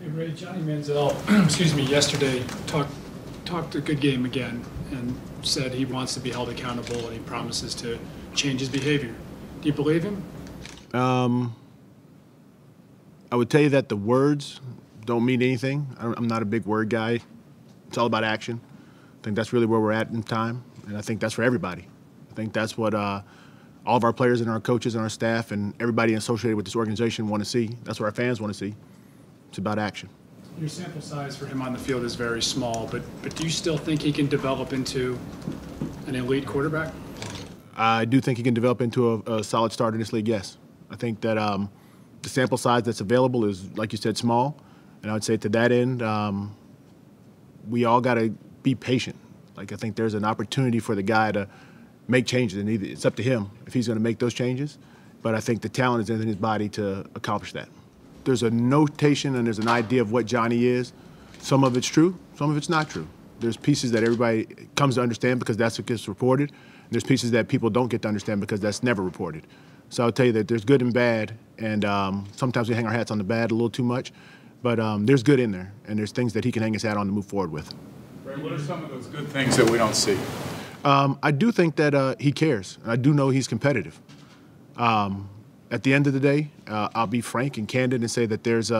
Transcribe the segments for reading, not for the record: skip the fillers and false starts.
Hey Ray, Johnny Manziel, excuse me, yesterday talked a good game again and said he wants to be held accountable and he promises to change his behavior. Do you believe him? I would tell you that the words don't mean anything. I'm not a big word guy. It's all about action. I think that's really where we're at in time, and I think that's for everybody. I think that's what all of our players and our coaches and our staff and everybody associated with this organization want to see. That's what our fans want to see. It's about action. Your sample size for him on the field is very small, but do you still think he can develop into an elite quarterback? I do think he can develop into a solid starter in this league, yes. I think that the sample size that's available is, like you said, small. And I would say to that end, we all got to be patient. Like, I think there's an opportunity for the guy to make changes, and it's up to him if he's going to make those changes. But I think the talent is in his body to accomplish that. There's a notation and there's an idea of what Johnny is. Some of it's true, some of it's not true. There's pieces that everybody comes to understand because that's what gets reported. And there's pieces that people don't get to understand because that's never reported. So I'll tell you that there's good and bad, and sometimes we hang our hats on the bad a little too much. But there's good in there, and there's things that he can hang his hat on to move forward with. Ray, what are some of those good things that we don't see? I do think that he cares. I do know he's competitive. At the end of the day, I'll be frank and candid and say that there's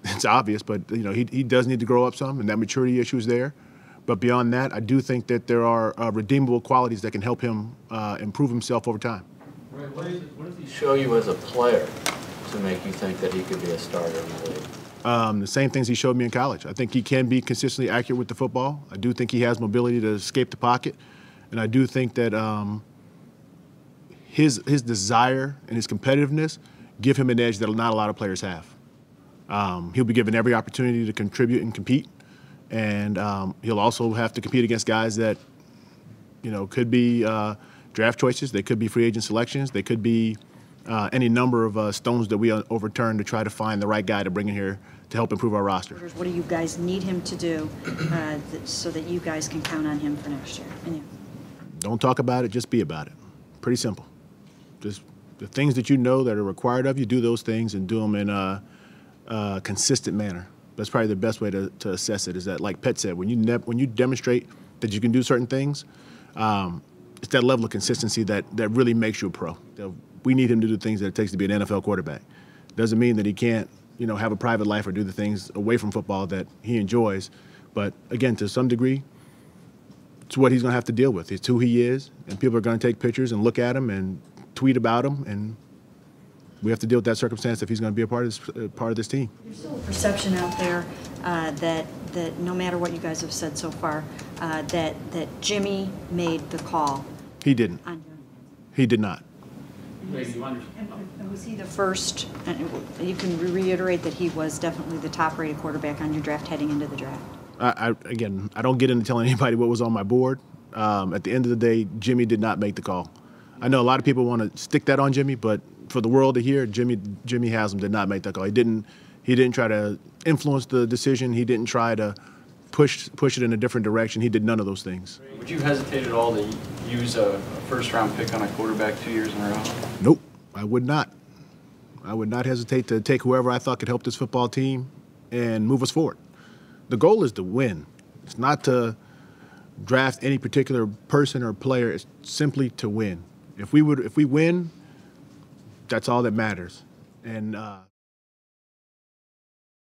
it's obvious, but he does need to grow up some, and that maturity issue is there. But beyond that, I do think that there are redeemable qualities that can help him improve himself over time. Ray, what does he show you as a player to make you think that he could be a starter in the league? The same things he showed me in college. I think he can be consistently accurate with the football. I do think he has mobility to escape the pocket, and I do think that his desire and his competitiveness give him an edge that not a lot of players have. He'll be given every opportunity to contribute and compete, and he'll also have to compete against guys that could be draft choices, they could be free agent selections, they could be any number of stones that we overturn to try to find the right guy to bring in here to help improve our roster. What do you guys need him to do so that you guys can count on him for next year? Don't talk about it, just be about it. Pretty simple. Just the things that you know that are required of you, do those things and do them in a consistent manner. That's probably the best way to assess it, is that, like Pet said, when you demonstrate that you can do certain things, it's that level of consistency that really makes you a pro. We need him to do the things that it takes to be an NFL quarterback. Doesn't mean that he can't, have a private life or do the things away from football that he enjoys. But again, to some degree, it's what he's going to have to deal with. It's who he is, and people are going to take pictures and look at him and tweet about him, and we have to deal with that circumstance if he's going to be a part of this team. There's still a perception out there that no matter what you guys have said so far, that Jimmy made the call. He didn't. He did not. And was he the first? You can reiterate that he was definitely the top-rated quarterback on your draft heading into the draft. Again, I don't get into telling anybody what was on my board. At the end of the day, Jimmy did not make the call. I know a lot of people want to stick that on Jimmy, but for the world to hear, Jimmy Haslam did not make that call. He didn't try to influence the decision. He didn't try to push it in a different direction. He did none of those things. Would you hesitate at all to use a first-round pick on a quarterback 2 years in a row? Nope, I would not. I would not hesitate to take whoever I thought could help this football team and move us forward. The goal is to win. It's not to draft any particular person or player. It's simply to win. If we win, that's all that matters. And